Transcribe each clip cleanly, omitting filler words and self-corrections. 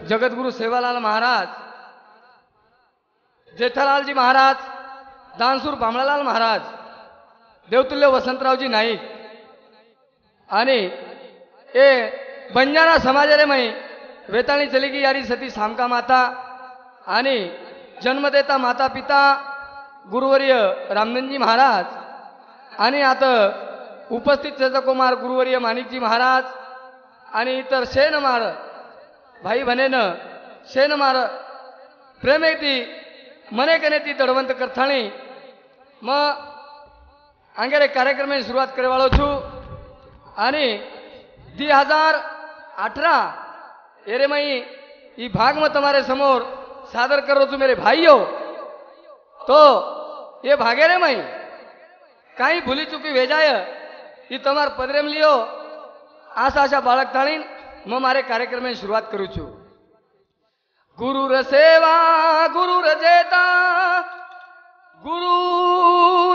जगद्गुरु सेवालाल महाराज, जेठालालजी महाराज, दानसूर बामणालाल महाराज, देवतुल्य वसंतरावजी नाईक आणि ए बंजारा समाजारे मई वेताळी चली की यारी सती सामका माता आणि जन्मदेता माता पिता गुरुवर्य रामनंदजी महाराज आणि आता उपस्थित चंद्रकुमार गुरुवर्य माणिकजी महाराज आणि इतर शेनमार भाई बहनेनं शेनमार प्रेमेती मने कने ती दडवंत करथाणी मग अंगेरे कार्यक्रम सुरुवात करवाळो छू आणि 2018 एरे मई ई भाग में तुम्हारे समोर सादर करो छू मेरे भाइयों। तो ये भागे रे मई काही भूली चुकी वेजाय ई तमार पदरेम लियो आशा आशा बाळक थाळीन मैं मारे कार्यक्रम में शुरुआत करू छू। गुरु र सेवा गुरु र जेता गुरु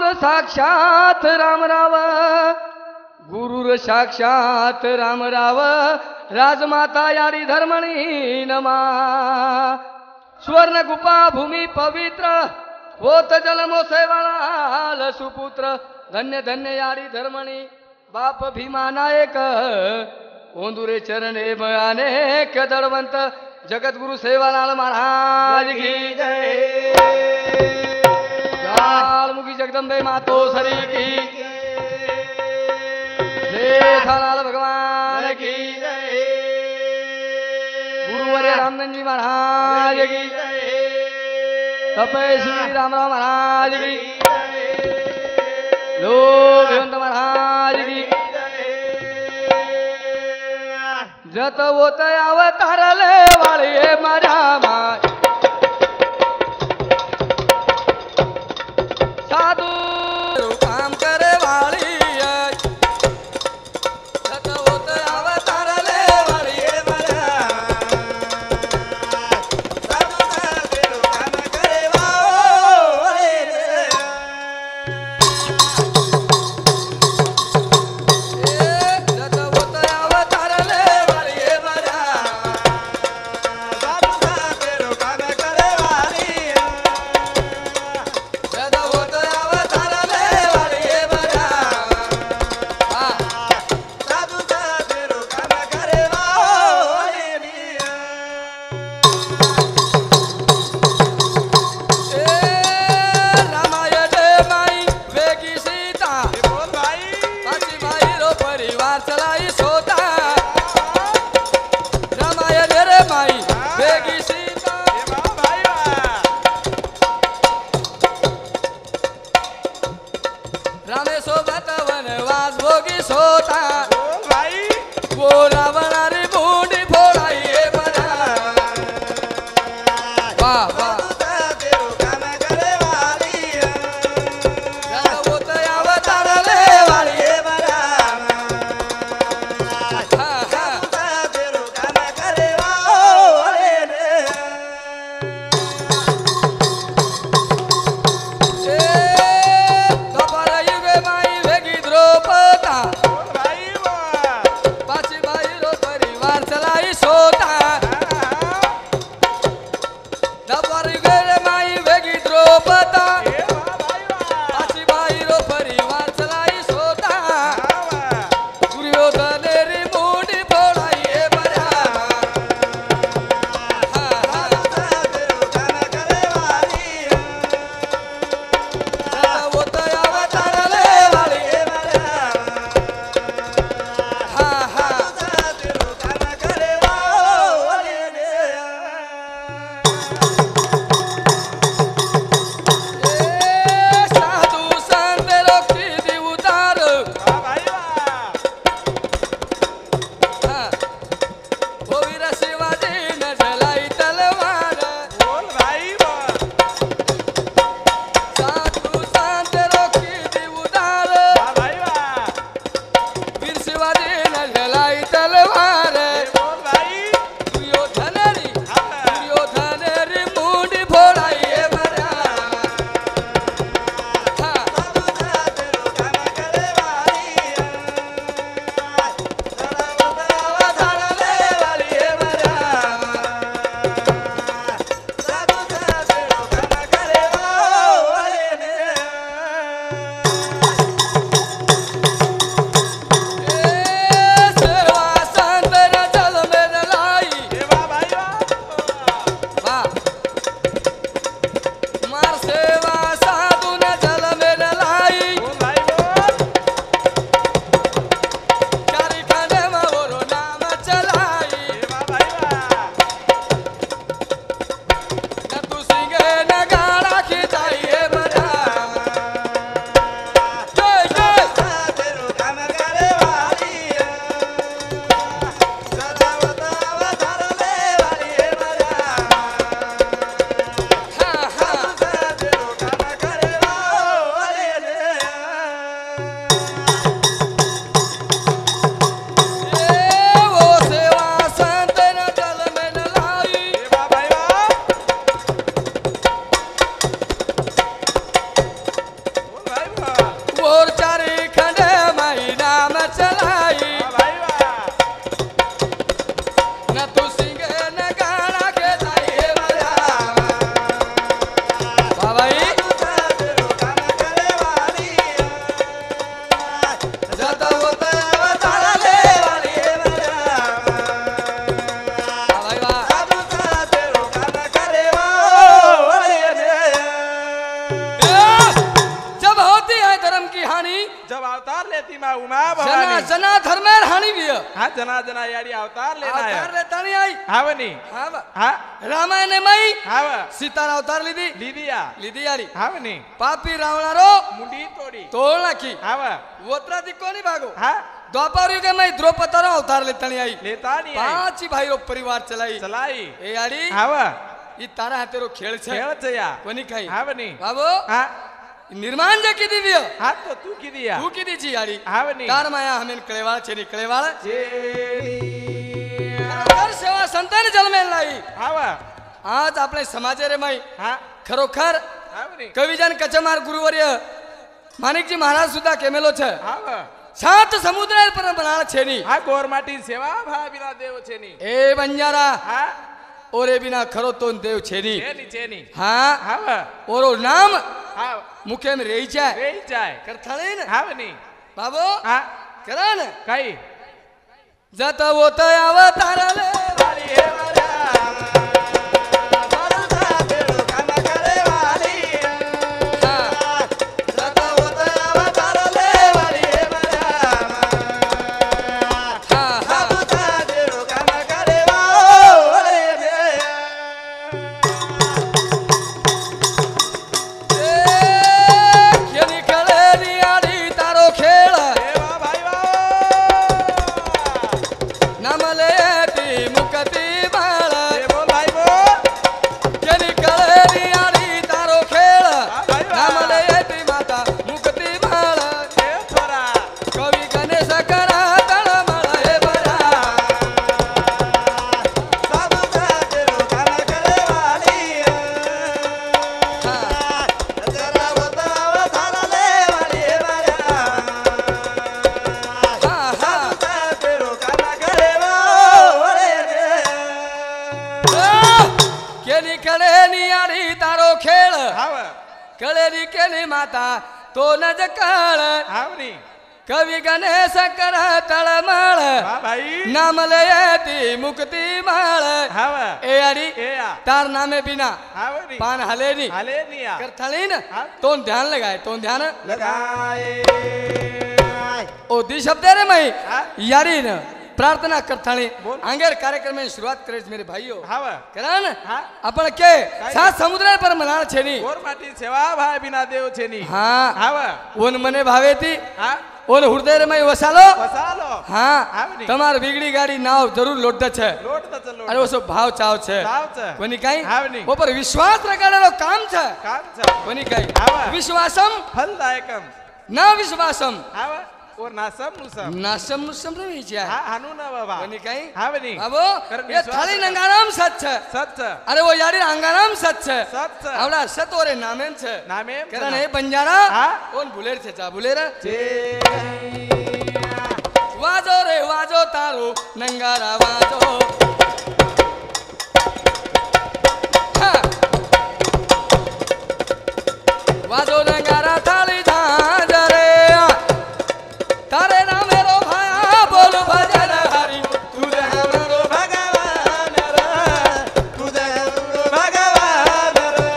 र साक्षात राम राव गुरु र साक्षात राम राव राजमाता यारी धर्मणी नमा स्वर्ण गुपा भूमि पवित्र होत जलमो सेवालाल सुपुत्र धन्य धन्य यारी धर्मणी बाप भीमा नायक ओंदुरे चरणे अनेक दडवंत जगद्गुरु सेवालाल महाराज की जय। मुखी जगदंबे मातो सरी की जेठालाल भगवान की जय। गुरुवर्य रामनंदजी महाराज की जय। तपस्वी रामराव महाराज की लोभवंत महाराज की जत होत अवतारले वाळे माझ्या माय साधू काम करे वाळी जत होत अवतारले वाळे माझ्या साधू काम करे वाळे जत होत अवतारले रामेसोबत वनवास भोगी सोता वो रावणारी भोंडी फोडाई बना वाह वाह अवतारले वाली पाची बाई रो हानि जब अवतार लेती माँ उमा जना भवानी जना धर्मेर हानि भी हाँ जना जना यारी अवतार लेना है अवतार लेता नहीं आई हाँ बनी हाँ बा हाँ रामायण मई हाँ सीता अवतार लीधी लीदिया लीधी यारी हाँ बनी पापी रावणारो मुंडी तोड़ी तोड़ नाखी हाँ वोत्रा दिक्को नहीं भागो हाँ द्वापर युग में द्रौपदी अवतार लेता नहीं आई लेता नहीं आई 5 ही भाई रो परिवार चलाई चलाई ए यारी हाँ ई तारा हातेरो खेळ छे खेल छे या कोणी काही हाँ बनी बाबू हाँ निर्माण जे की दिव्य हाँ तो तू की दिया तू की दीची यारी हाँ बनी कार माया हमें कळेवाळ छेनी कळेवाळ जे खरोखर सेवा संतान जन्मेल नाही हाँ आज आपले समाज रे माई हाँ खरोखर हाँ बनी कविजन कचमार गुरुवर्य माणिकजी महाराज सुद्धा केमेलो छे हाँ सात समुद्र पर बनाळ छेनी हाँ गोरमाटी सेवा भा बिना देव छेनी ए बंजारा हाँ ओरे बिना खरो तो देव छेनी चेनी चेनी हाँ हाँ ओरो नाम हाँ मुखे में रही जाए रे जाए करथाळे न हाँ बनी बाबू हाँ करा न काही जत होत अवतारले वाली हे वाल्या सारुता बेडो काना करे वाली जत होत अवतारले वाली हे वाल्या सारुता बेडो काना करे वाली केनी कळेली आडी तारो खेळ देवा भाई वा नमले ती मुक्ती बाळ हे बोल भाई बोल केनी कळेली आडी तारो खेळ भाई वा नमले ती माता मुक्ती बाळ हे छोरा कवी गणेश करा तळमळ हे बरा सारुता बेडो काना करे वाली जरा होत अवतारले वाली हे वाल्या हा हा पेरो काना करे वाले केनी कळेली आडी तारो खेळ हाव कळेली केली माता तो नज काळ हावनी कवी गणेश कर तळमळ वा भाई नामले येती मुक्ती माळ हाव ए अडी ए आ तार नामे बिना हावनी पान हलेनी आले निया करथाली न हाँ। तो ध्यान लगाए तो ध्यान लगाए ओ दी शब्द रे मई हाँ। यारी न प्रार्थना करथाली बोल। आंगेर कार्यक्रम में शुरुआत करे मेरे भाइयों हाव करा न हाँ। आपण के सात समुद्र पर मनाळ छेनी गोरमाटी सेवा भाई बिना देव छेनी हाँ हाव ओन मने भावेती हाँ ओन हृदय रे मई वसालो बसालो हाँ हावनी તમાર વીગડી ગાડી નાવ જરૂર લોટ છે लोट त चलो અરે ઓસો ભાવ ચાવ છે ચાવ છે. કોની કાઈ હાવની. ઉપર વિશ્વાસ રગાડેલો કામ છે काम छ કોની કાઈ હાવા. વિશ્વાસમ फलदायकम ના વિશ્વાસમ हाव और नासम नुसम નાસમ નુસમ રહી છે हा हानू न बाबा કોની કાઈ हावनी બાબો કરણ એ વિશ્વાસ થાળી રગાડ. નંગારામ સત છે सच અરે વો યારી અંગારામ સત છે सच छ આવડા સત ઓરે નામેમ છે नामे કરણ એ બંજારા હા. ઓન ભૂલેર છે ચા ભૂલેર जे વાજો રે વાજો તારો નંગારા વાજો હા. વાજો નંગારા થાળી ઝાંઝ રે તારે નામે રો ભાયા બોલ ભજન હરી तुझे हमरो भगवान रे तुझे हमरो भगवान रे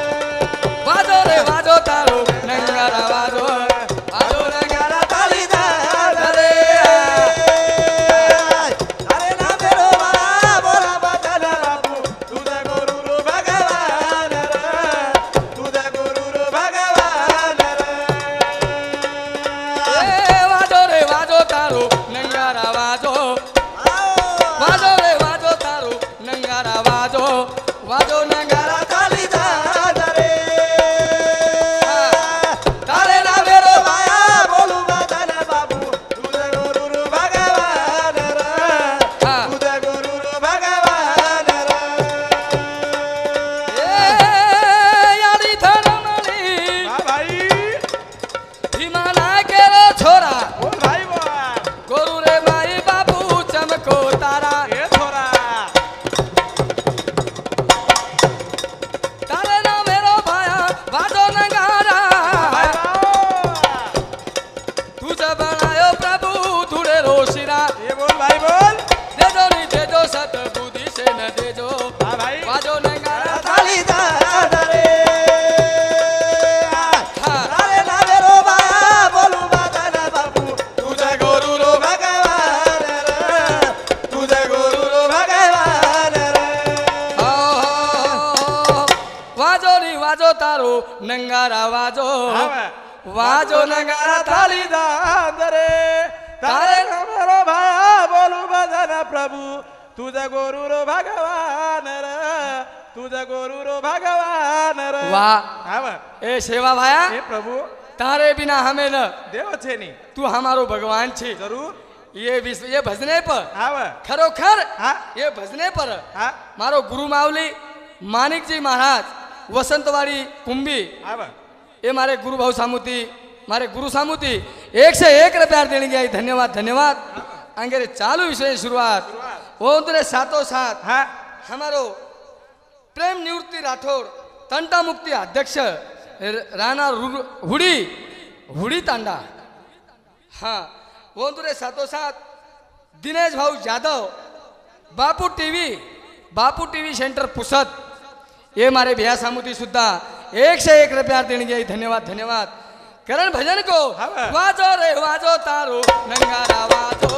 વાજો રે વાજો તારો નંગારા વાજો વાજો નંગારા ताली दा રે अरे ना मेरो बड़ा बोरा बदन बापू तुझे गुरु रो भगवान रे तुझे गुरु रो भगवान नंगारा वाजो आवा. वाजो नंगारा थाली दाद रे तारे मेरो भाया बोलू भजन प्रभू तुझा गुरु रो भगवान र तुझा गुरु रो भगवान र वाह आवा. ए सेवा भाया हे प्रभु तारे बिना हमें न देव छे नी तू हमारो भगवान छे जरूर ये विश्व ये भजने पर आवा. खरोखर हाँ. ये भजने पर हा मारो गुरु मावली मानिक जी महाराज वसंतवाड़ी कुंभी आवा. ये मारे गुरु भाव सामुती मारे गुरु सामुती 1 से 1 रुपया देने गया धन्यवाद धन्यवाद अंगेरे चालू विषय शुरुआत वो उतरे साथों साथ हा हमारो प्रेम निवृत्ति राठौर तंटा मुक्ति अध्यक्ष राणा हुडी हुडी तांडा हाँ वो उतरे साथों साथ दिनेश भाऊ यादव बापू टीवी सेंटर पुसद ये मारे भैया सामुती सुद्धा 1 से 1 रुपया देने गई धन्यवाद धन्यवाद करण भजन को हाँ। वाजो रे वाजो तारो नंगारा वाजो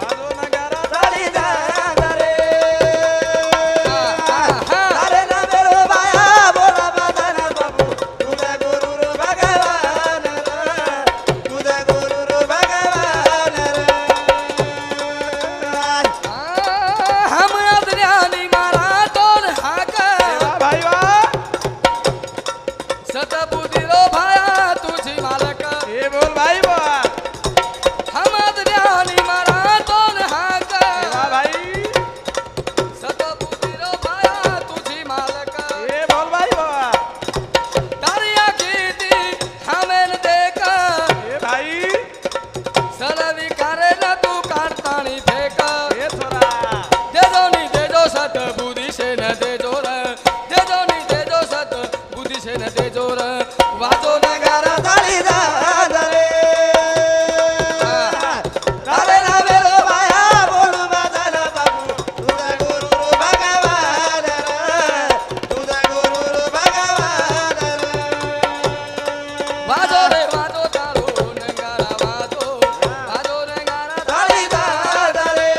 वाजो नगारा थाली दाद रे हाँ, हाँ। तारे ना मेरो भाया बोला भजन प्रभु तुझा गुरु रो भगवान र तुझा गुरु रो भगवान र हम अदरियानी मारा तोर हाक वाह भाई वाह. सतबुद्धि रो भाया तुझी मालक हे बोल भाई वाह. हम अदरियानी मारा तोर हाक वाह भाई. सतबुद्धि रो भाया तुझी मालक हे बोल भाई वाह. तारिया कीती हमें देख हे भाई. सलवी करे न तू काटतानी फेक हे छोरा. देजो सत बुद्धि से न देजो रे देजो सत बुद्धि से न देजो रे वाजो नगारा थाली दाद रे तारे ना मेरो भाया बोलू भजन प्रभु तुझा गुरु रो भगवान र तुझा गुरु रो भगवान र वाजो रे वाजो तारो नगारा वाजो नगारा थाली दाद रे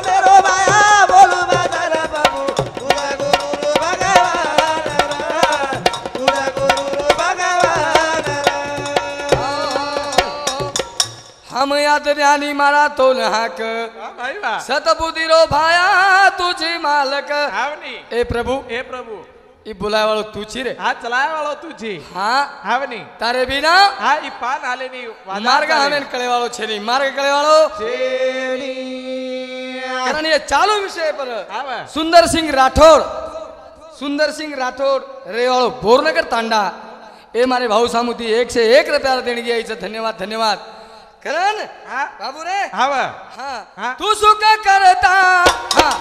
मेरो भाया बोलू भजन प्रभु तुझा गुरु रो भगवान र तुझा गुरु रो भगवान र हम यादर्यानी मारा तो हाक वाह भाई वाह. सतबुद्धि रो भाया तुझी मालक आवनी ए प्रभु हे प्रभु ई बुलाय वालो तू छी रे हाथ चलाय वालो तुझी हाँ आवनी तारे बिना हा ई पान आले नी मार्ग हमें कळे वालो छे नहीं मार्ग कळे वालो चेली कारण ये चालू विषय पर आवा सुंदर सिंह राठौर रे वालो बोरनगर तांडा ए मारे भाऊ सामुती 1 से 1 रुपया देने गया इसे धन्यवाद धन्यवाद करण हा बाबू रे आवा हाँ हाँ। तू सुख करता हाँ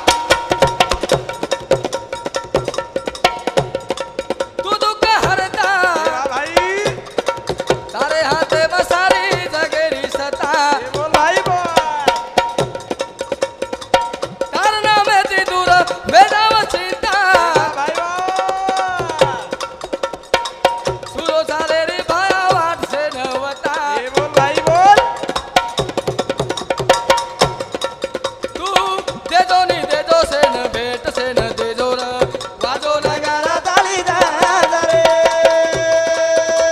तू दुख हरता वाह भाई तारे हाथे बसारी जगेरी सता हे बोल भाई बोल तार नामे ती दूर वेदाव चिंता वाह भाई बोल सुरो साले रे भाया वाट से नवता हे बोल भाई बोल तू दे दो से न भेट से न दे दो र वाजो नगारा ताली दाद रे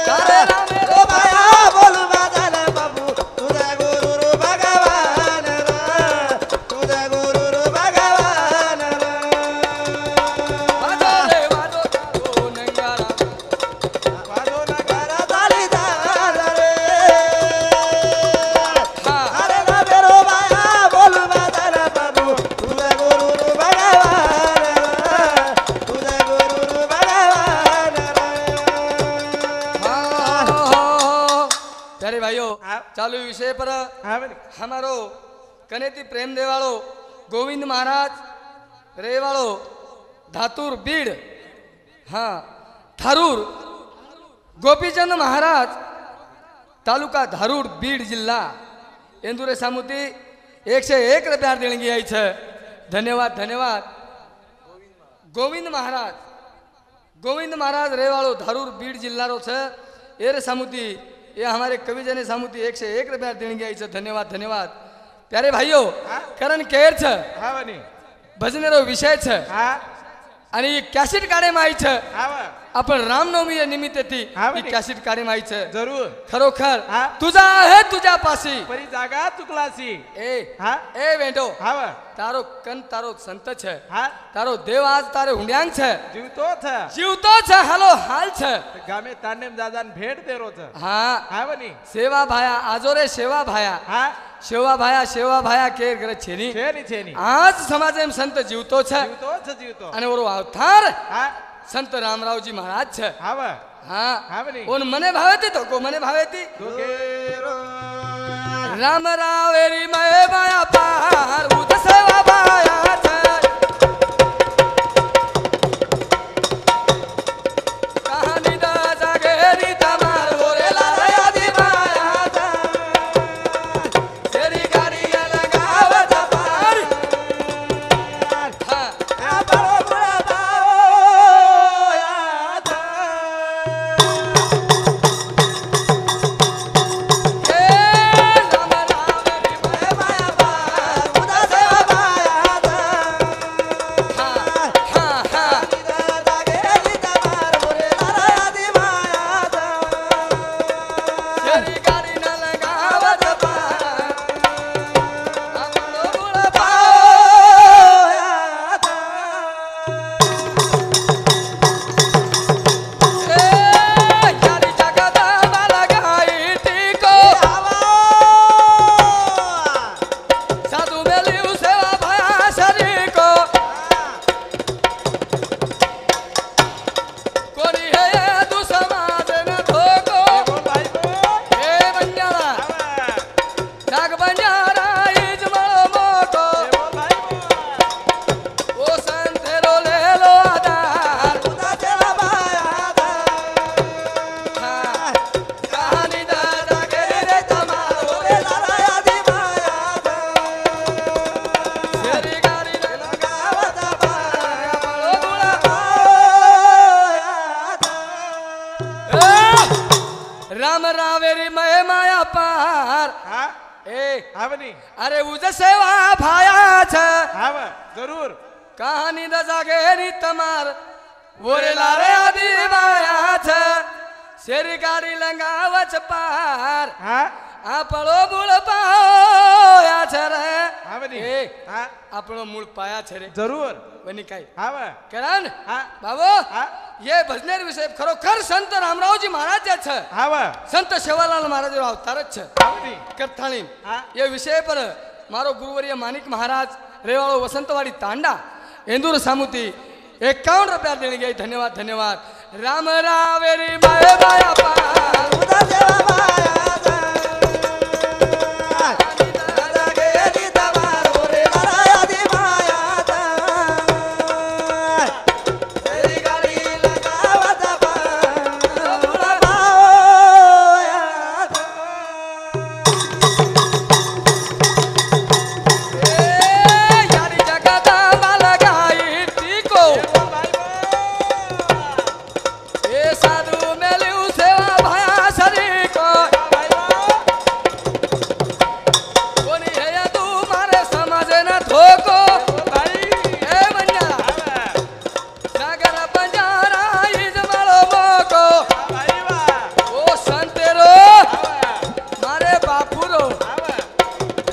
तारे नामे ओ भाया बोल भजन प्रभु तुझा गुरु रो भगवान र तुझा गुरु रो भगवान र वाजो रे वाजो तारो नगारा वाजो नगारा ताली दाद रे हाँ अरे ना मेरो भाया बोल भजन प्रभु तुझा गुरु रो भगवान र तुझा गुरु रो भगवान र प्यारे भाइयों हाँ। चालू विषय पर हाँ भाई हमारो कनेती प्रेम देवाळो गोविंद महाराज रेवाळो धातूर बीड हाँ धारूर गोपीचंद महाराज तालुका धारूर बीड जिल्हा इंदुरे सामुती 1 से 1 रुपया देने गया है धन्यवाद धन्यवाद गोविंद महाराज रेवाड़ो धारूर बीड जिल्हा रो छे ए रे सामुती ये हमारे कवि जने सामुती 1 से 1 रुपया देने गया है धन्यवाद धन्यवाद प्यारे भाइयों हाँ। करण केर छे हाँ बनी भजनेरो विषय छे हाँ आणि कॅसेट काढे माहिती हाव आपण रामनवमी या निमित्त ती हा म्हणे. कॅसेट काढे माहिती जरूर खरोखर हा. तुझा आहे तुझ्या पाशी परी जागा चुकलासी ए हा ए वेंडो हाव તારો કન તારો સંત છે હા તારો દેવ આજ તારે હુંડ્યાંગ છે જીવતો છે જીવતો છે હાલો હાલ છે ગામે તાનેમ દાદાને ભેટ દેરો છે હા હાવની સેવા ભાયા આજો રે સેવા ભાયા હા સેવા ભાયા કે કરે છે ની છે ની આજ સમાજ એમ સંત જીવતો છે જીવતો અને ઓરો અવતાર હા સંત રામરાવજી મહારાજ છે હાવ હા હાવની ઓન મને ભાવેતી તો કો મને ભાવેતી દુગેરો રામ રાવેરી મય માયા પાર ઉદ સેવા ભાયા છે કહાની દા જાગેરી તમાર ઓરેલા રયાદી માયા છે તેરી ગાડી લગાવત પાર હા આ બાળો બુડા બાઓ યાદ એ રામ રાવેરી મય માયા પાર ઉદા સેવા બાયા હા હા હા તેરી ગાડી ન લગાવત પાર આપણો ગુણ પાઓ એ યારી જગદંબા લગાઈ ટીકો સાધુ મેલ્યું સેવા ભયા શરીકો કોની હે દુ સમાજ ન ધોકો એ બંજારા નાગ બંજારા ઈજ મળો મોકો ઓ સંતેરો લેલો આધાર હા કહાની દાદા કે રે તમારો શેરી ગાડી ન લગાવત પાર આપણો ગુણ રામ રાવેરી મય માયા પાર એ અરે ઉજ સેવા ભાયા છે જરૂર કહાની દશા ઘેરી તમાર વોરેલા રે આદિ માયા છે શેરી ગાડી લંગાવચ પાર હા આપણો મૂળ પાયા છે રે હાવની. એ હા આપણો મૂળ પાયા છે રે જરૂર બની કાઈ હાવ કરણ હા બાબો હા ये भजनेर विषय खरोखर संत रामरावजी महाराज जे છે હાવ संत सेवालाल महाराज નો अवतार જ છે હાવની. કથાણી હા. ये विषय पर मारो गुरुवर्य मानिक महाराज रेवाड़ो वसंतवाड़ी तांडा इंदूर सामुती 51 रुपया देने गए धन्यवाद धन्यवाद राम रावेरी मय माया पार यारी जगदंबा लगाई टीको ए साधु मेल्યું સેવા ભયા શરીકો કોની હે તું મારે સમજે ન ધોકો એ બંજારા સાગર બંજારા ઈજ મળો મોકો ઓ સંતેરો મારે બાપુરો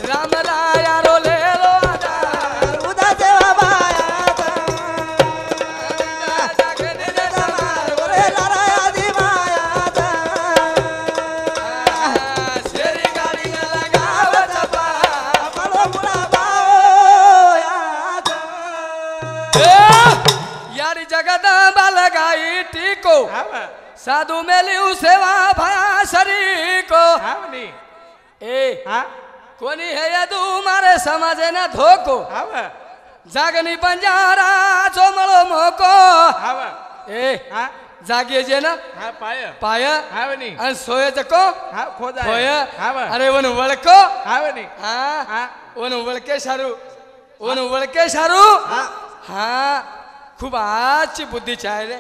રામ રાયારો લેલો આધાર શેરી ગાડી ન લગાવત यारी जगदंबा लगाई टीको साधु मेल्યું સેવા ભયા શરીકો હાવની એ હા કોની હે યદુ મારે સમાજે ન ધોકો હાવ જાગની બંજારા જો મળો મોકો હાવ એ હા જાગે છે ને હા પાય પાય હાવની અને સોય જકો હા ખોદાય સોય હાવ અરે ઓનું વળકો હાવની હા હા ઓનું વળકે સારું ઓનું વળકે સારું હા હા खूब आची बुद्धि चाहे रे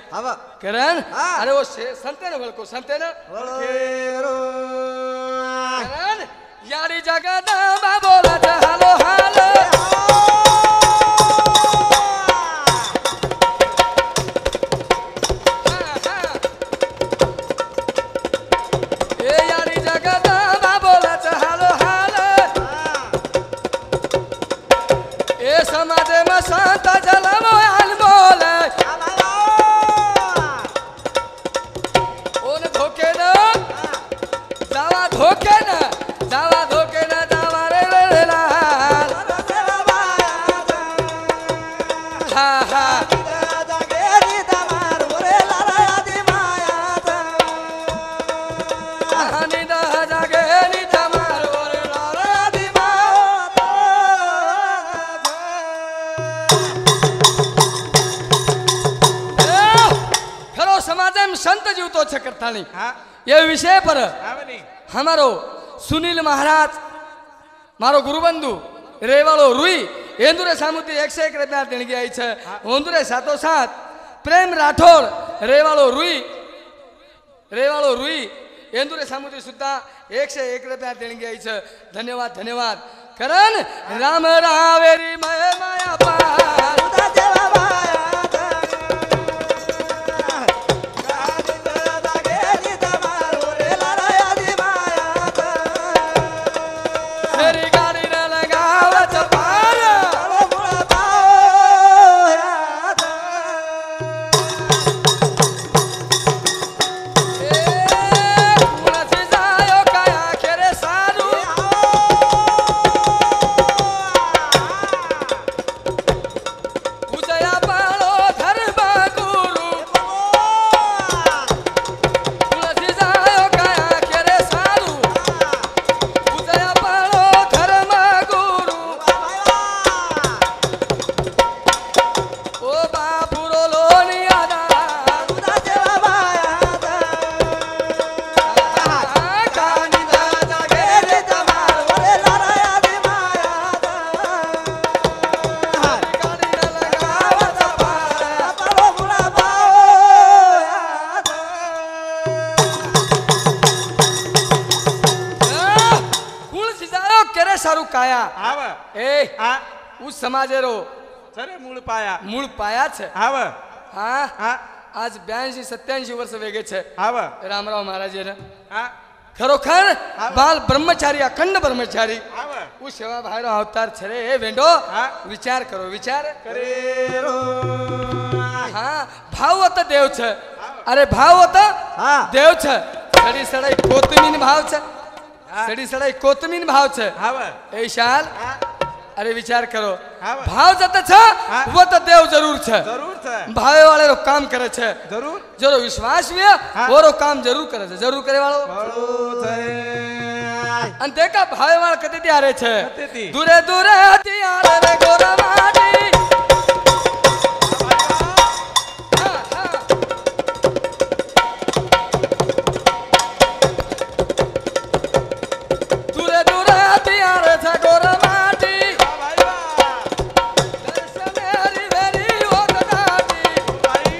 करण हाँ। अरे वो संते न वळको संते न करण यारी जगदंबा बोलत हालो हाल धर्मो अनमोल ओन धोके न जावा धोके न जावा धोके न जावा रे रे लाल हा हा हानी दा जागे नी तमार ओरे लाल दी खरो समाजम संत जीवतो छ करतानी हाँ ये विषय पर आवनी हमारो सुनील महाराज मारो गुरुबंधु रेवाड़ो रुई एंदुरे सामुती 101 रुपया देणगी आई छे ओंदुरे सातो साथ प्रेम राठौड़ रेवाड़ो रुई एंदुरे सामुती सुद्धा 101 रुपया देणगी आई छे धन्यवाद धन्यवाद करण राम रावेरी माया पार तेरी गाड़ी न लगावत पार कुणाची जायो काया खेरे सारू उजया पाळो धर्म गुरु कुणाची जायो काया खेरे सारू उजया पाळो धर्म गुरु ओ बापुरो लोनियादा कानी दा जागे रे तमार ओरे लाराया दी माया गाड़ी न लगावत पार कुळ सिजायो केरे सारू काया आव ए आ उस समाजेरो सरे मूळ पाया मूळ पाया छे आव हा हा आज 82-87 वर्ष वेगे छे आव रामराव महाराजे ने हा खरोखर बाल ब्रह्मचारी अखंड ब्रह्मचारी आव उस सेवा भाईरो अवतार छे रे ए वेंडो हा विचार करो विचार करे रो हाँ भाव होता देव छे अरे भाव होता हाँ देव छे सड़ी सड़ाई कोतमीन भाव छे सड़ी सड़ाई कोतमीन भाव छे आव ए शाल हा अरे विचार करो हाँ। भाव जत छे हाँ। वो तो देव जरूर छे जरूर छे भावे वाले रो काम करे छे जरूर जो विश्वास में हाँ। वो रो काम जरूर करे छे जरूर करे वालो बड़ो छे अन देखा भावे वाला कते त्यारे छे कतेती? दूरे दूरे हथियार रे गोरा माटी हाँ, हाँ। दूरे दूरे हथियार छे गोरा माटी भाई वाह दर्श मेरी वेरी ओदनाटी भाई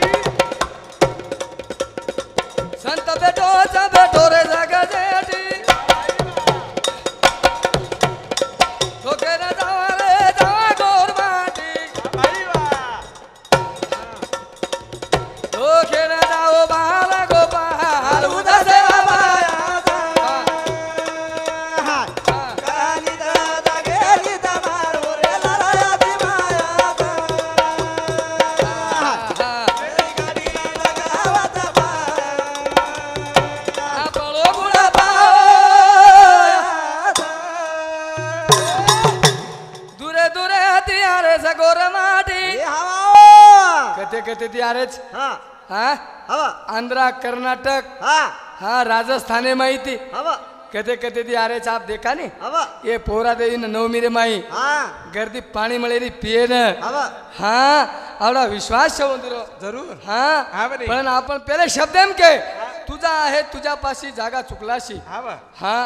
संत बेटो रे जग जेठी धोके न जावा रे जावा गोर माटी भाई वाह धोके न जाओ बाल गोपाल उदस बाया कानी दादा गेली तमारो रे लराया दी माया मेरी गाड़ी लगावत आपलो बुढ़ा पाओ दूरे दूरे हथियारे से गोर माटी कते कते त्यारे छ हाँ आंध्रा कर्नाटक हाँ राजस्थाने माई थी कते कते थी आरे आप देखा नहीं ये पोरा देवी ने नवमी रे माई गर्दी पानी मळेरी पिये न हाँ आवडा विश्वास छे वंदरो जरूर हाँ हा बरे. पण आपण पहिले शब्द एम के तुझा आहे तुझ्या पाशी जागा चुकलाशी हा बा. हाँ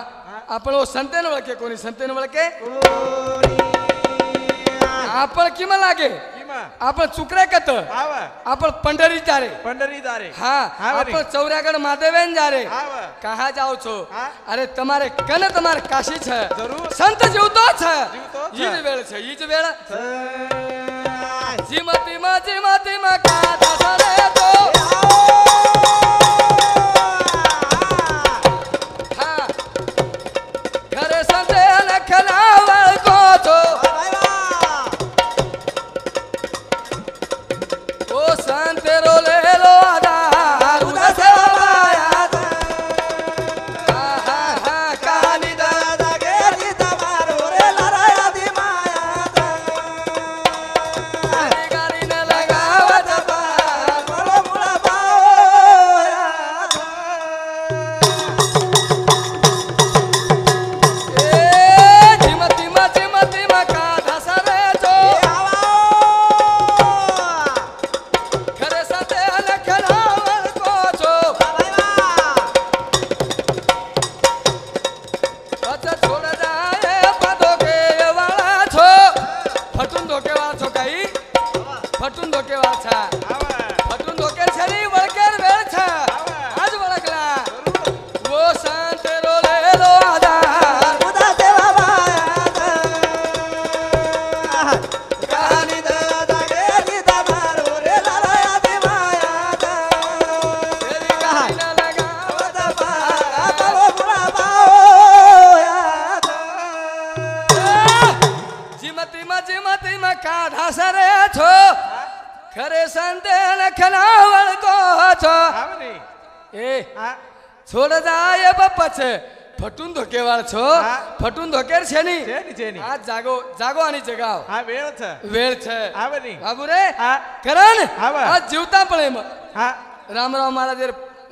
आपण वो संतेन ओळखे कोणी संतेन ओळखे आपण किमा लागे किमा आपण चुकरे कत हा बा. आपण पंढरी जारे पंढरी दारे हाँ हा बरे. आपण चौरागढ़ महादेवेन जा रे हा बा. कहाँ जाओ छो हाँ? अरे तुम्हारे कन तुम्हारे काशी छे जरूर. संत जीवतो छे जीवतो छे. ईज वेळ छे ईज वेळ जिमती मा का दसरे तो हाँ घरे संते लखनावल को तो ए हा छोड जाय बाप्पाच फटून धोकेवाळ छो हा. फटून धोकेर छेनी छेनी आज जागो जागो आणि जगाव हा वेळ छ वेळ छ हा बनी बाबू रे हा करण हा बा. आज जीवता पळे मग हा रामराव महाराज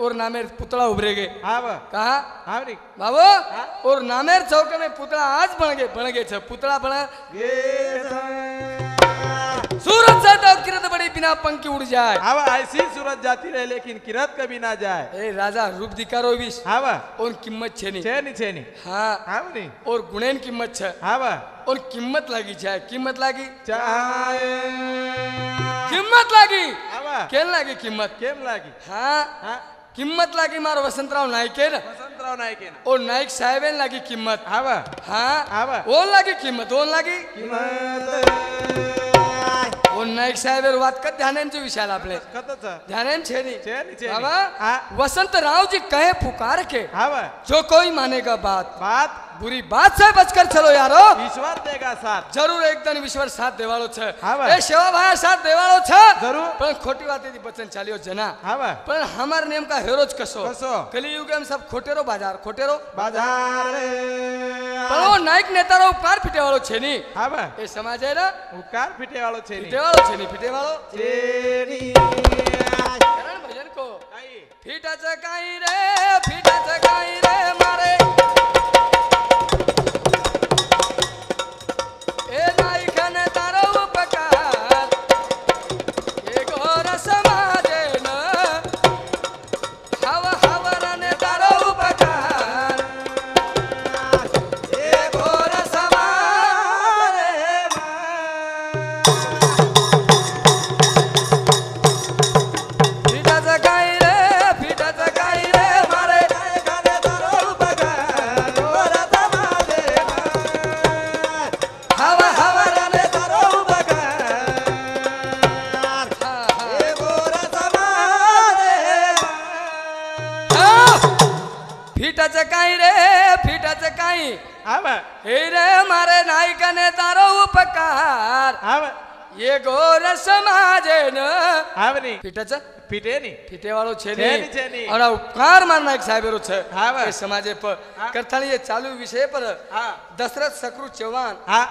और नामेर पुतला उभरे गे हा बा कहा हा बनी बाबू और नामेर चौक में पुतला आज बन गे छ पुतला बन सूरज से तो किरत बड़ी बिना पंख की उड़ जाए हाँ बा ऐसी सूरत जाती रहे लेकिन किरत कभी ना जाए ए राजा रूप दिकारो विश हाँ बा और किम्मत छेनी छेनी हाँ हाँ बनी और गुणेन किम्मत छ हाँ बा और किम्मत लागी छे किम्मत लागी चाहे किम्मत लागी हाँ बा केल लागी किम्मत केम लागी हाँ हाँ किम्मत लागी मारो वसंतराव नाईके ना वसंतराव नाईक आहे ना और नाईक साहेबेन लागी किम्मत हाँ बा हाँ हाँ बा ओन लागी किम्मत ओन लागी और नाईक साहेब वाद कर ध्यानेंचे विशाल आपले कतच ध्यानेन छेनी छेनी बाबा हाँ वसंतराव जी कहे पुकार के हाँ बा जो कोई मानेगा बात बात बुरी बात से बचकर चलो यारो ईश्वर देगा साथ जरूर एक दिन ईश्वर साथ देवाळो छे हाँ बा. ए सेवा भाया साथ देवाळो छे जरूर पण खोटी वातेથી बचन चाल्यो जना हाँ बा पण हमार नेम का हेरोज कसो कसो? कलियुग में सब खोटेरो बाजार खोटेरो बाजार पण वो नायक नेतारो उपकार फिटेवाळो छे नी हाँ बा ए समाज है ना उकार पीटे वालो छे नी फिटेवाळो छे नी फिटेवाळो छेनी करण भजन को फिटाचं काही रे मारे ए नाईकने तारो उपकार ए घोर समाजेन हवरने तारो उपकार ए घोर समाजे फिटाचं काही रे मारे हवरने फिटाचं काही हाँ बा हे रे मारे नायकने तारो उपकार हाँ बा ये घोर समाजेन हाँ बनी फिटाचं पीटे नी फिटेवाळो छे छेनी, नी छेनी. और उपकार मार नायक साहेबरो छे हाँ बा. ए समाजे पर हाँ. करताली ये चालू विषय पर हाँ दशरथ सकरू चौहान हाँ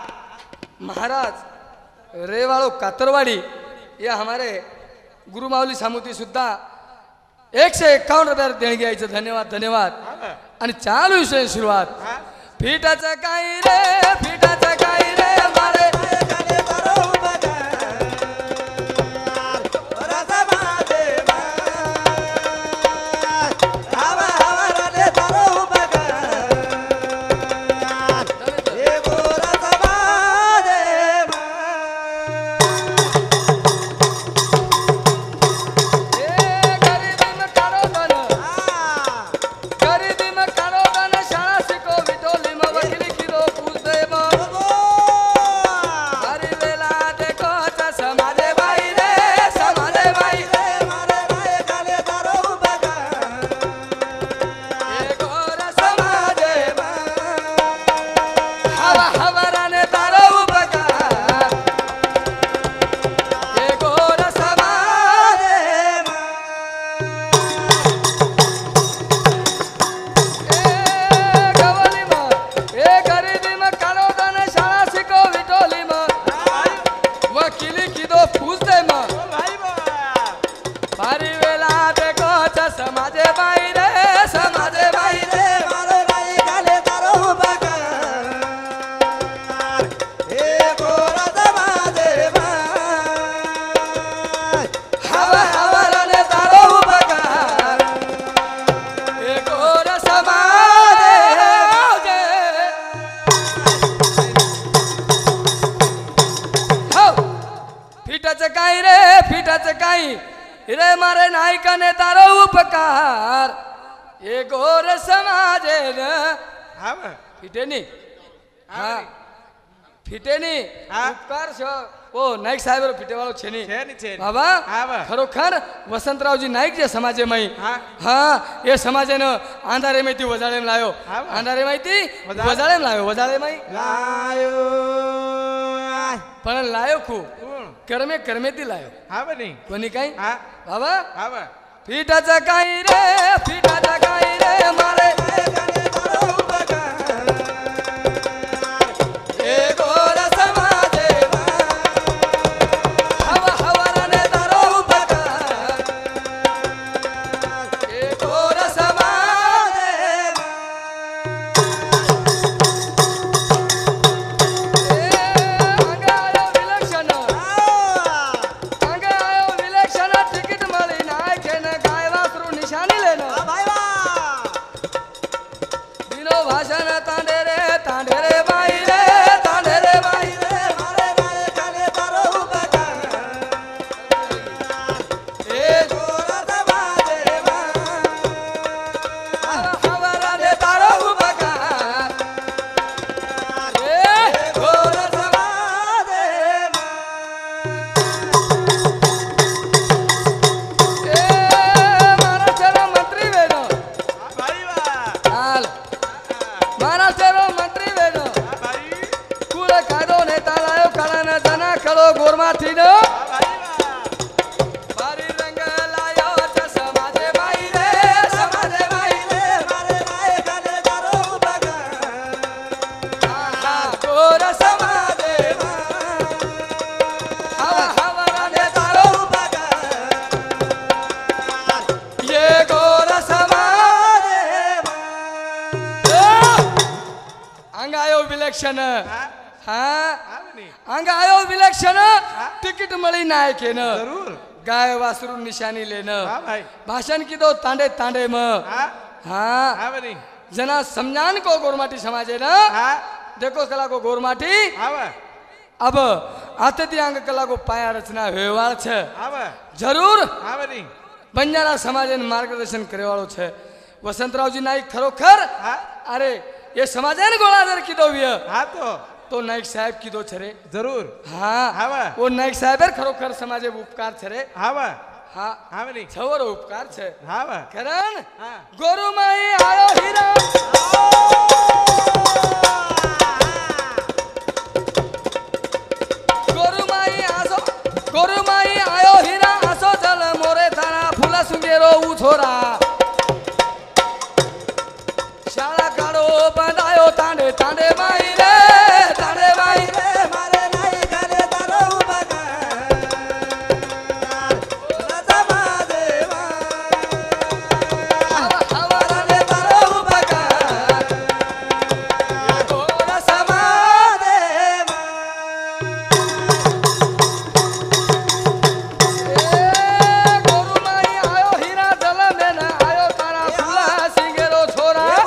महाराज रेवाड़ो कातरवाड़ी ये हमारे गुरु माऊली सामुती सुद्धा 151 रुपया देणगी यायचं धन्यवाद धन्यवाद हाँ बा आणि चालू विषय सुरुवात हाँ फिटाचं काही रे मारे फिटाचं काही रे मारे नायकाने तारो उपकार ये घोर समाजेन हाँ बा फिटेनी हाँ फिटेनी हाँ. उपकार ओ नाईक साहेब फिटेवाळो छेनी छेनी बाबा हाँ बा खरोखर वसंतरावजी नाईक जे समाजे माई हाँ. हाँ ये समाजेनं अंधारे माहिती वजाळेम लायो हाँ बा. अंधारे माहिती वजाळे. वजाळेम लायो वजाळे माई लायो पण लायो खूप कोण कर्मे ती लायो हाँ बनी कोणी काही हाँ बाबा हाँ बा ફીટા ચકાઈ રે મારે એ ગોર સમાજેમાં હવારને તારો ઉપકાર એ ગોર સમાજેમાં ટિકિટ મળી નાખે ને ગાય વાસરું નિશાની લેનો દિનો ભાષણ તાંડે રે બાઈ રે એ હવારને તારો ઉપકાર એ ગોર મહારાષ્ટ્રનો મંત્રી વેનો હાલ મહારાષ્ટ્રનો મંત્રી વેનો કુળ કાઢો ને તાળાયો કાળાના જના ખડો ગોરમાંથી નો બારી રંગ લાયો છે સમાજે ભાઈ રે ગોર સમાજે હવારને તારો ये गोर समाजे अंग आयो विलक्षण हाँ अंग आयो विलक्षण टिकट मળી નાયકે ન જરૂર गाय वासरू निशानी लेन हाँ भाई भाषण की दो तांडे तांडे म हाँ हाँ हाँ बनी जना समझान को गोरमाटी समाजे न हाँ देखो कला को गोरमाटी हाँ बा अब आते ती अंग कला को पाया रचना व्यवहार छे हाँ बा जरूर हाँ बनी બંજારા સમાજને માર્ગદર્શન કરેવાળો છે વસંતરાવજી નાઈક ખરોખર हाँ અરે એ સમાજને ગોળાધર કીધો વ્ય हाँ तो નાઈક સાહેબ કીધો છે રે जरूर હા हाँ बा ઓ નાઈક સાહેબ ખરોખર સમાજે ઉપકાર છે રે हाँ बा હા हाँ बनी છવરો ઉપકાર છે हाँ बा કરણ हाँ ગોરુમાઈ આયો હીરા ગોરુમાઈ આયો હીરા આસો જલ મોરે તારા ફૂલા સુંગેરો ઉછોરા શાળા કાળો બંધાયો તાંડે તાંડે માઈ રે હવારને તારો ઉપકાર ગોર સમાજેમાં ગોરુમાઈ આયો હીરા જલ મેન આયો તારા ફૂલા સિંગેરો છોરા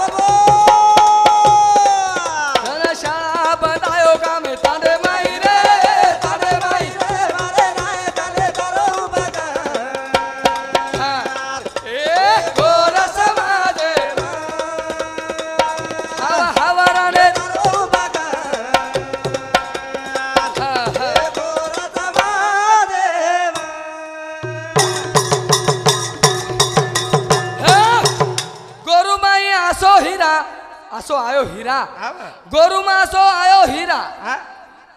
ધનશાળા બંધાયો ગામે તાંડે માઈ રે હા એ ગોર સમાજેમાં હવારને હા હા ગોરુમાઈ આસો હીરા આસો આયો હીરા हाँ बा ગોરુમાં આસો આયો હીરા हाँ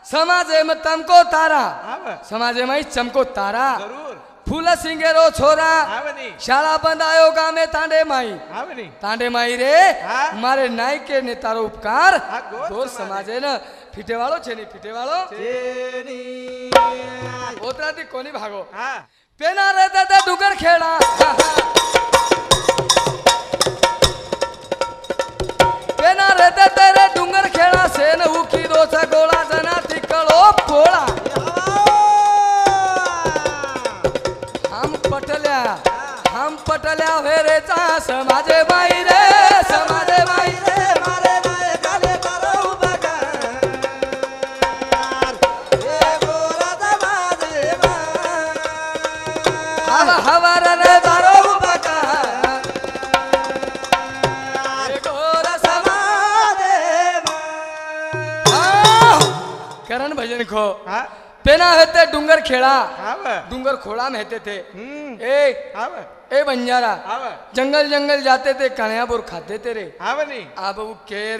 સમાજેમાં તમકો તારા हाँ बा સમાજેમાં ચમકો તારા जरूर ફૂલ સિંગેરો છોરા हाँ बनी શાળા બંધાયો ગામે તાંડે માઈ हाँ बनी રે હા. મારે નાયકે ને તારો ઉપકાર હા, ગોર ગોર સમાજે. સમાજે ને ફીટેવાળો છે ને ફીટેવાળો तेरी ઓતરાથી કોની ભાગો हाँ પેના રે દાદા ડુગર ખેડા પેના રે તેરે ડુંગર ખેડા છે ને ઉકી દો છે ગોળા જના ટીકળો પોળા હમ પટલ્યા વેરેચા સમાજે ભાઈ રે હવારને તારો ઉપકાર એ ગોર સમાજેમાં करण भजन खो हाँ पेना हेते डूंगर खेड़ा हाँ बा डूंगर खोड़ा में हेते थे हम्म ए हाँ बा ए बंजारा हाँ बा जंगल जंगल जाते थे कन्यापुर खाते थे रे हाँ बनी अब वो केर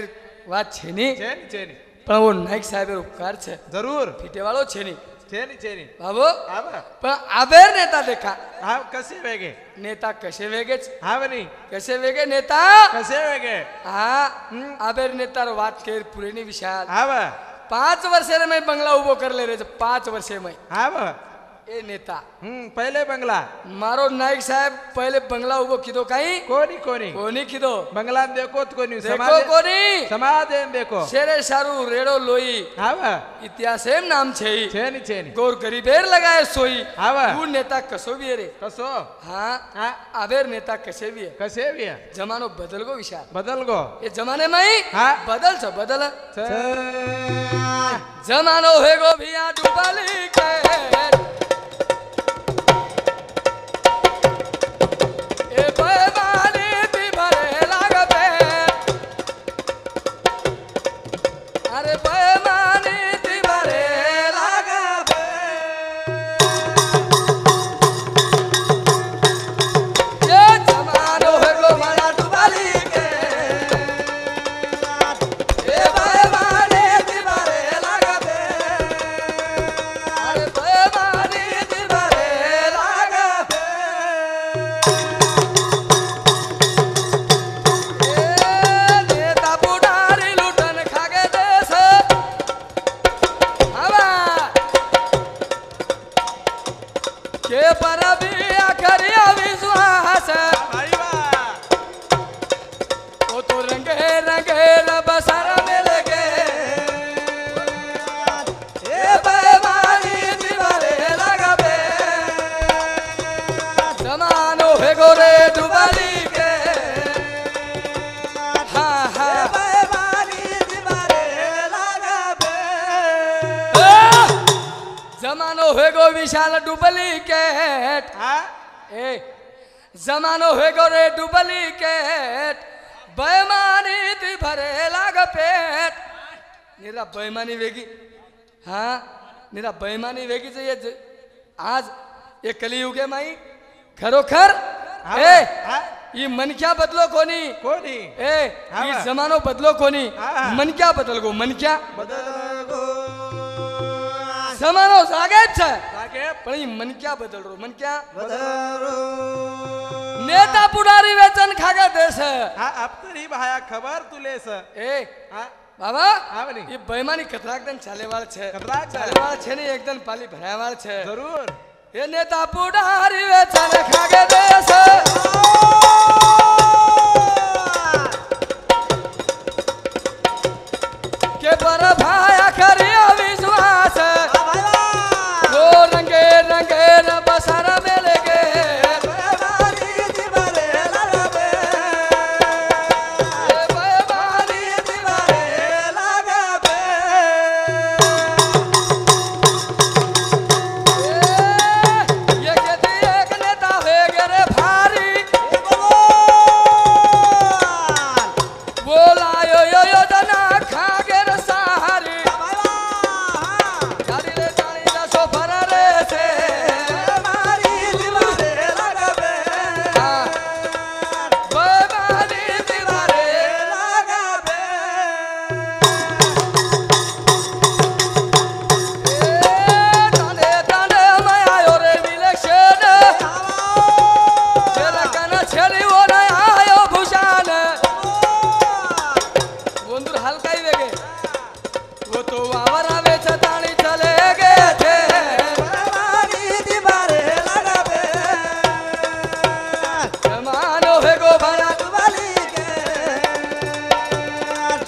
વાત છે ની चेनी चेनी પણ वो નાયક સાહેબ ઉપકાર છે जरूर ફીટેવાળો છે ની छेनी छेनी बाबू हा बा पण आबेर नेता देखा हा कसे वेगे नेता कसे वेगेच हा बनी कसे वेगे नेता कसे वेगे हा आबेर नेतार वाट केर पुरेनी विशाल हा बा 5 वर्षे मैं बंगला उभो करले रे 5 वर्षे मैं हा बा ए नेता पहिले बंगला मारो नायक साहेब पहिले बंगला उभो किदो काही कोणी कोणी कोणी किदो बंगला देखोत कोणी देखो कोणी समाज देखो शेरे सारू रेडो लोई हा बा इतिहास एम नाम छे छेनी छेनी गोर गरीबेर लगाए सोई हा बा वो नेता कसो भी है रे कसो हाँ हा आबेर नेता कसे भी है कसे भी जमानो बदल गो विशाल बदल गो ये जमाने में ही हाँ। बदल छ बदल जमानो है गो भिया डुबली के ए बेमानी भी भरे लागबे अरे बेमानी भी भरे लागबे ये जमानो है गो भला डुबली के ए बेमानी भी भरे लागबे अरे बेमानी भी भरे लागबे नेता बुढ़ारी लुटन खागे देश हवा के पर भी आखरिया विश्वास भाई बा वो तो रंगे रंगे बसर मिल गए ए बेमानी दीवारे लगबे जमानो है गोरे डुबली के हाँ हाँ जमानो है गो विशाल डुबली के हा ए जमानो है गो रे डुबली के बेमानी ती भरे लाग पेट निरा बेमानी वेगी हाँ निरा बेमानी वेगी ये आज ये कलियुग है माई खरोखर हाँ, ए हाँ। ये मन क्या बदलो कोनी कोणी ए हाँ, ये हाँ। जमानो बदलो कोनी हाँ। मन क्या बदल गो मन क्या बदल गो जमानो जागे छे लागे पण ये मन क्या बदल रो मन क्या बदल नेता पुढारी वेतन खागा देश हा अब तरी भाया खबर तुले स ए हा बाबा हा बनी ये बेमानी कतराक दिन चाले वाल छे कतराक छे। चाले वाल छे नहीं एकदम पाली भराया वाल छे जरूर ये नेता पुढारी वेतन खागे देश के पर भाया करिया विश्वास वो रंगे रंगे बसर मिल गए ये कहती एक नेता है गे भारी वो लायो यो योजना खागे रे सहारी गाड़ी रे जानी दा सोफर रे से हाँ। बेमानी दीवारे ताने ताने मैं आयो रे विलक्षण तेरा काना छेड़ी वो न आयो भूषण बंधुर हल्काई वेगे वो तो वावरा वेच ताणी चले गए थे जमानो है गो भरा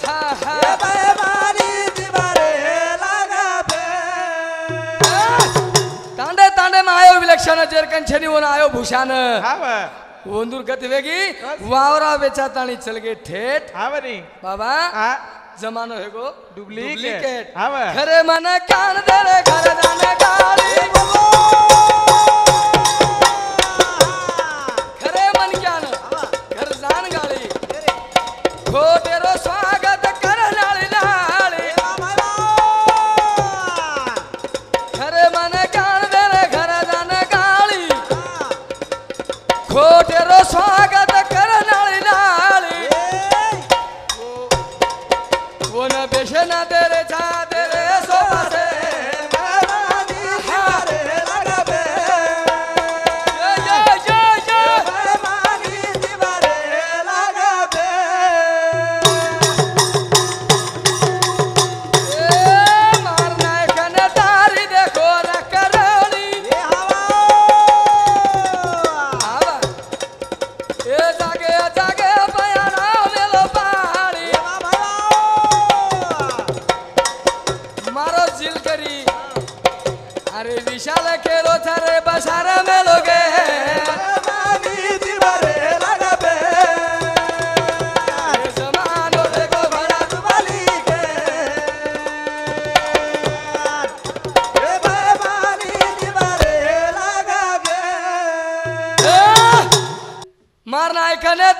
हाँ हाँ तांडे तांडे में आयो विलक्षण जेरकन छेनी वो न आयो भूषण हा बा बंधुर गति वेगी वावरा वेचा ताणी चल गए ठेठ हा बनी बाबा हा जमानो है गो डुप्लीकेट हा बा खरे मन कान दे रे घर जाने गाड़ी खरे मन ज्ञान घर जान गाड़ी खोटेरो स्वागत कर नाली नाली खरे मन कान दे रे घर जाने गाड़ी खोटेरो स्वागत कर नाली नाली वो न बेशे न तेरे चा तेरे सोफा से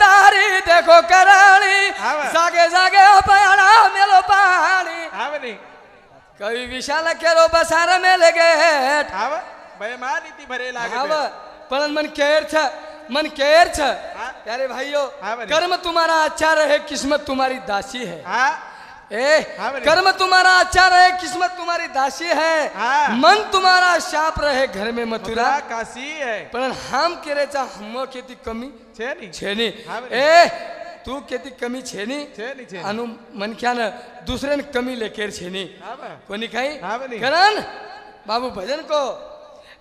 करारी देखो कराणी आवा. जागे जागे पयाणा मेलो पाणी આવે નહીં कवि विशाल केरो बसार मेले गेट આવે ભાઈ માનીતી ભરે લાગે हाव पण मन केर छ हाँ. प्यारे भाइयों हाँ बने. कर्म तुम्हारा अच्छा रहे किस्मत तुम्हारी दासी है હા हाँ बने. कर्म तुम्हारा अच्छा रहे किस्मत तुम्हारी दासी है हाँ. मन तुम्हारा शाप रहे घर में मथुरा મથુરા કાશી હે पण हम केरेचा हम केती कमी છે ની छेनी हाँ बने. तू केती कमी छेनी છે ની છે अनु मनख्यान दुसऱ्यान कमी लेकेर छेनी આવે कोणी काही हाँ बने. करण बाबू भजन को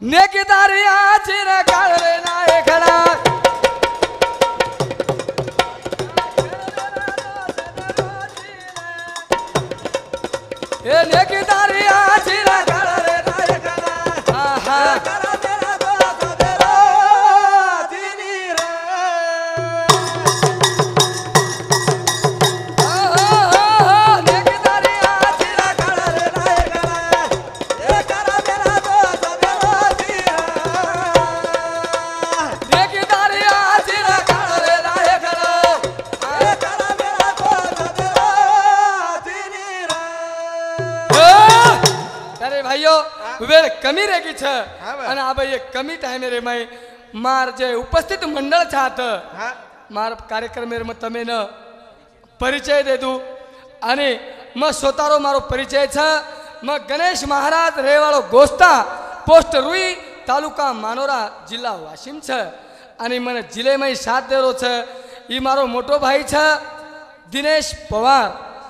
नेकेदारी आची रे काळ रे नाय खडा ए नेकेदारी आची रे काळ रे नाय खडा आहा नेकेदारी आची रे काळ रे नाय खडा नेकेदारी आची रे काळ रे नाय खडा अरे भाइयों वेळ कमी रेगी छ हाँ बा. आणि आबा ये कमी टाइम रे मै मार जे उपस्थित मंडळ छात હા मार कार्यक्रम में तमे न परिचय दे दू आणि मग स्वतःरो मारो परिचय छ मग गणेश महाराज रेवाळो गोस्ता पोस्ट रुई तालुका मानोरा जिल्हा वाशिम छ आणि मन जिले में साथ देरो छ ई मारो मोटो भाई छ दिनेश पवार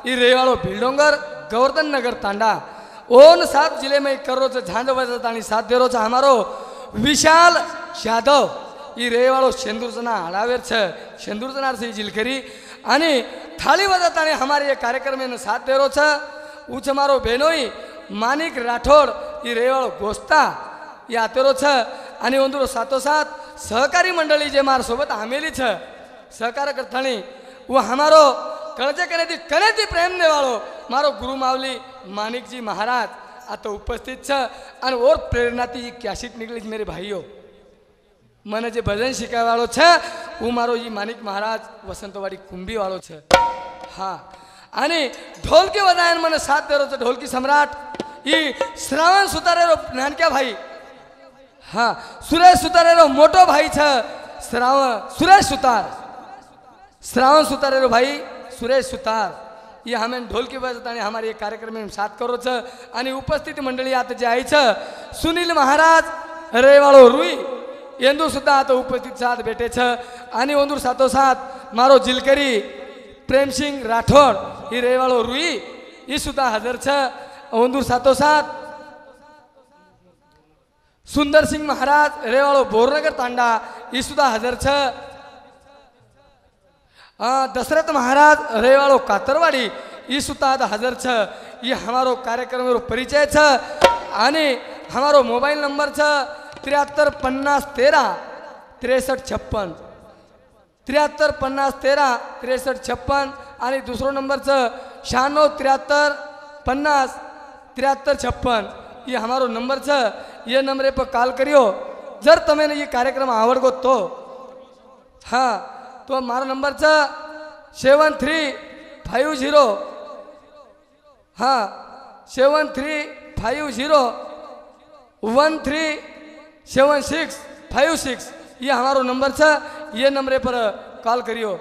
ई रेवाळो भिलडोंगर गोवर्धन नगर तांडा ओन सात जिले में करो छ झांझ वजत आणि साथ देरो छ हमारो विशाल यादव ई रेवाळो शेंदूरजना हाडावेर छ शेंदूरजनार से जिलकरी आणि थाली वजत आणि हमारे ये कार्यक्रम में साथ देरो छ उच मारो बेनोई मानिक राठोड ई रेवाळो गोस्ता या तेरो छ आणि ओंदुरो सातोसात सहकारी मंडळी जे मार सोबत आमेली छ सहकार करतानी वो हमारो कळजे कनेती प्रेम देवाळो मारो गुरु मावली मानिकजी महाराज आता उपस्थित छ आणि और प्रेरणाती ई कैसेट निकली मेरे भाइयों મને જે ભજન શીખવાવાળો છે હું મારો ઈ માનિક મહારાજ વસંતવાડી કુંભીવાળો છે હા અને ઢોલકી વજાયન મને સાથ દેરો છે ઢોલકી સમ્રાટ ઈ શ્રાવણ સુતારેરો નાનક્યા ભાઈ હા સુરેશ સુતારેરો મોટો ભાઈ છે श्रावण सुतारेरो भाई सुरेश सुतार ये हमें ढोलकी बजतानी हमारे ये कार्यक्रम में साथ करो छ आणि उपस्थित मंडळी आता जे आहे छ सुनील महाराज रेवाळो रुई येंदू सुद्धा आता उपस्थित साथ भेटे छ आणि ओंदूर साथोसाथ मारो जिलकरी प्रेमसिंग राठोड ही रेवाळो रुई ही सुद्धा हजर छ ओंदूर साथोसाथ सुंदर सिंह महाराज रेवाळो बोरनगर तांडा ही सुद्धा हजर छ दशरथ महाराज रेवाड़ो कातरवाड़ी ये सुता हजर छ ये हमारो कार्यक्रम परिचय छ आणि हमारो मोबाइल नंबर छ 735013 635013 आणि दुसरो नंबर छ 9673507356 ये हमारो नंबर छ ये नंबर पर कॉल करियो जर तमें ये कार्यक्रम आवड़गो तो हाँ तो मारो नंबर छ 7350 हाँ 7350137656 ये हमारो नंबर छ ये नंबर पर कॉल करियो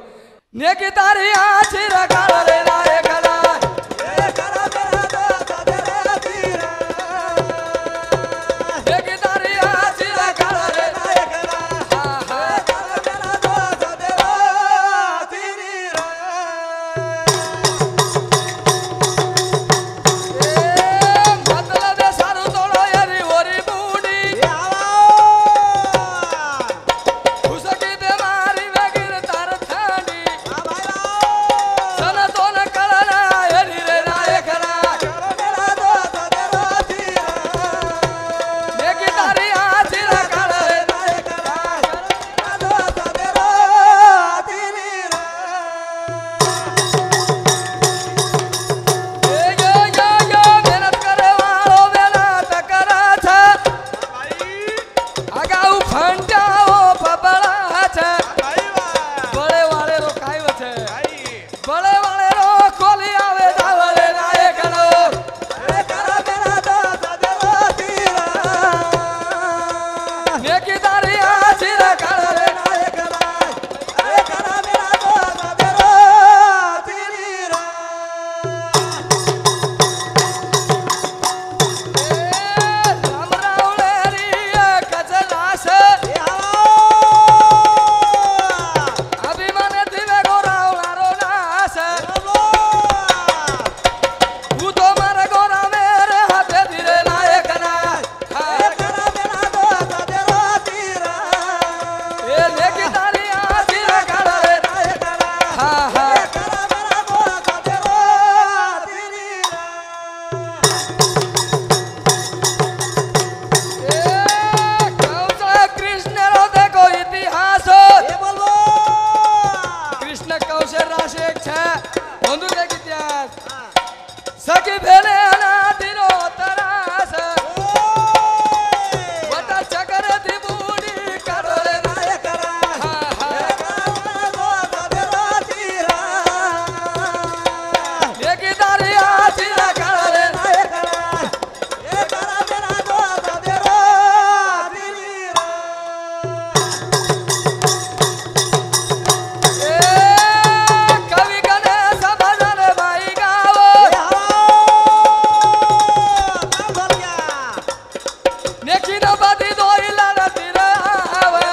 ने की तारी आछी रगाड़ रे राय गला कळना बड़े वाले रो खोली आवे दावले नायक रो अरे करा मेरा दोस्त देरो तीरा नेकी दारिया चिरा काळे नायक राय अरे करा मेरा दोस्त देरो तीरा राम रावळेरी कचलास अभिमान दिवे गोरावणारो नास तू तो मारे गोरा मेरे हाथे धीरे नायक ना अरे करा मेरा दोस्त देरो तीरा ए नेकी दारिया चिरा काळे नायक राय हा हा करा मेरा दोस्त देरो तीरा कौचा कृष्ण रो देखो इतिहास ये बोलो कृष्ण कौशल राशि एक छे बंधु देख इतिहास सखी भेले अनादि रो तरास वटा चकर त्रिभुवनी करोले नायक राय हा हा लेकी दारिया चिरा काळे कवी गणेश भजन बाई गाव नेकी न बदी दोइला न तिरावे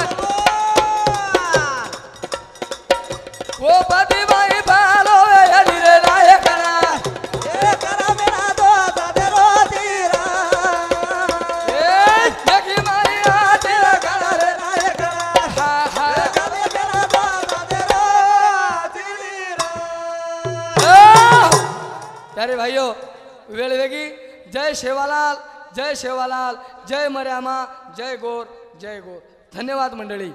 वो बदी बाई बालो यदि रे नायक ना नेकी मारिया चिरा काळे हा हा प्यारे भाइयों वेळ वेगी जय शेवालाल जय शेवालाल जय मर्यामा जय गोर धन्यवाद मंडळी.